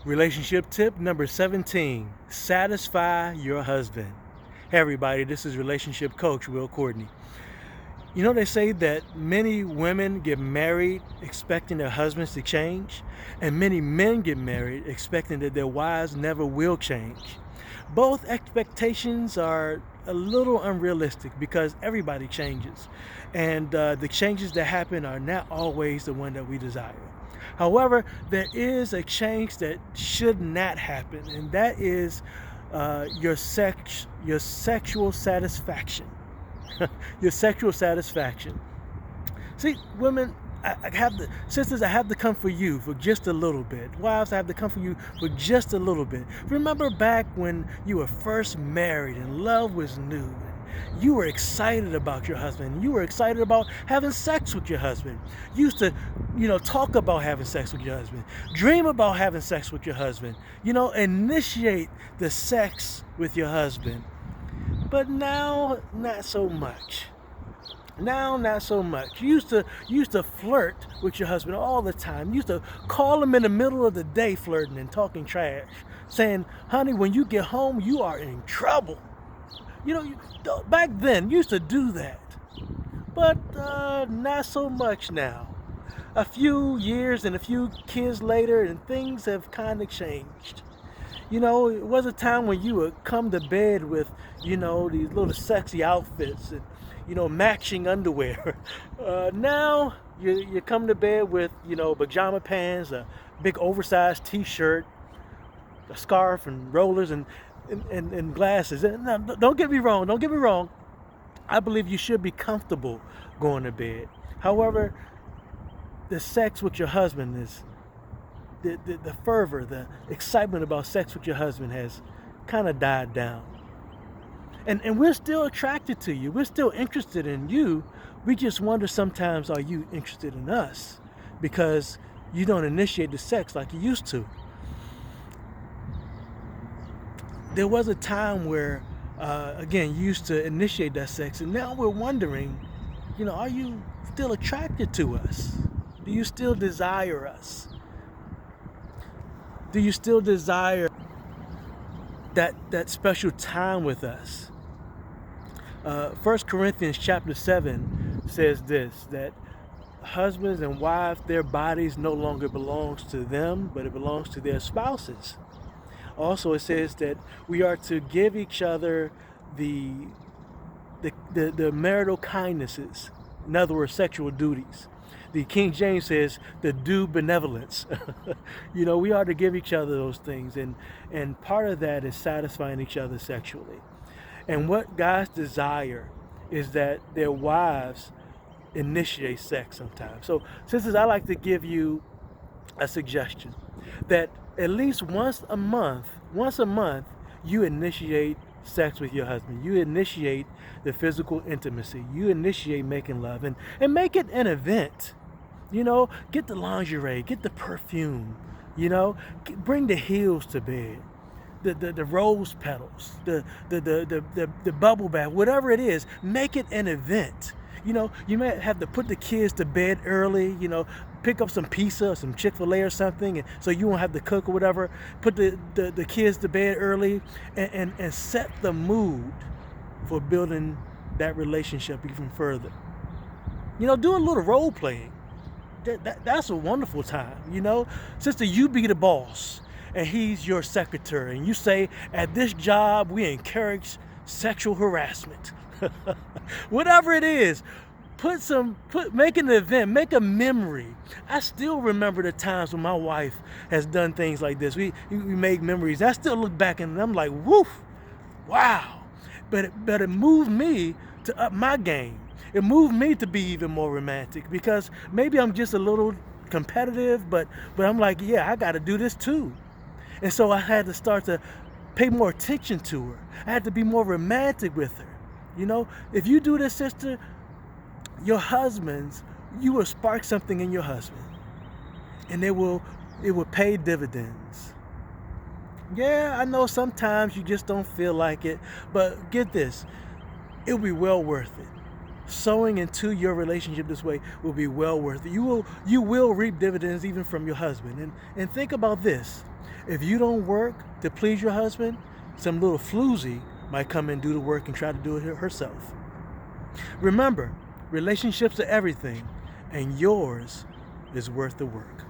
Relationship tip number 17, satisfy your husband. Hey everybody, this is relationship coach Courtney. You know, they say that many women get married expecting their husbands to change, and many men get married expecting that their wives never will change. Both expectations are a little unrealistic because everybody changes, and the changes that happen are not always the one that we desire. However, there is a change that should not happen, and that is your sexual satisfaction. Your sexual satisfaction. See, women, I have to, sisters, I have to come for you for just a little bit. Wives, I have to come for you for just a little bit. Remember back when you were first married and love was new. You were excited about your husband. You were excited about having sex with your husband. You used to, talk about having sex with your husband. Dream about having sex with your husband. Initiate the sex with your husband. But now, not so much. Now, not so much. You used to flirt with your husband all the time. You used to call him in the middle of the day flirting and talking trash, saying, honey, when you get home, you are in trouble. Back then, you used to do that. But not so much now. A few years and a few kids later, and things have kind of changed. It was a time when you would come to bed with, these little sexy outfits and, matching underwear. Now you come to bed with, pajama pants, a big oversized t-shirt, a scarf and rollers and glasses. And now, don't get me wrong. I believe you should be comfortable going to bed. However, the sex with your husband is, the fervor, the excitement about sex with your husband has kind of died down. And we're still attracted to you. We're still interested in you. We just wonder sometimes, are you interested in us? Because you don't initiate the sex like you used to. There was a time where, again, you used to initiate that sex, and now we're wondering, are you still attracted to us? Do you still desire us? Do you still desire that special time with us? 1 Corinthians chapter 7 says this, that husbands and wives, their bodies no longer belongs to them, but it belongs to their spouses. Also, it says that we are to give each other the marital kindnesses. In other words, sexual duties. The King James says the due benevolence. We are to give each other those things. And part of that is satisfying each other sexually. And what God's desire is that their wives initiate sex sometimes. So, sisters, I like to give you a suggestion that at least once a month, you initiate sex with your husband. You initiate the physical intimacy. You initiate making love and make it an event. Get the lingerie, get the perfume, bring the heels to bed, the rose petals, the bubble bath, whatever it is, make it an event. You may have to put the kids to bed early, pick up some pizza or some Chick-fil-A or something, and so you won't have to cook or whatever. Put the kids to bed early and set the mood for building that relationship even further. Do a little role playing. That's a wonderful time. Sister, you be the boss and he's your secretary, and you say, at this job we encourage sexual harassment. Whatever it is, make an event, make a memory. I still remember the times when my wife has done things like this. We make memories. I still look back and I'm like, woof, wow. But it moved me to up my game. It moved me to be even more romantic, because maybe I'm just a little competitive, but I'm like, yeah, I got to do this too. And so I had to start to pay more attention to her. I had to be more romantic with her. If you do this, sister, you will spark something in your husband, and it will pay dividends. Yeah, I know sometimes you just don't feel like it, but get this, it'll be well worth it. Sowing into your relationship this way will be well worth it. You will reap dividends even from your husband. And think about this. If you don't work to please your husband, some little floozy might come and do the work and try to do it herself. Remember, relationships are everything, and yours is worth the work.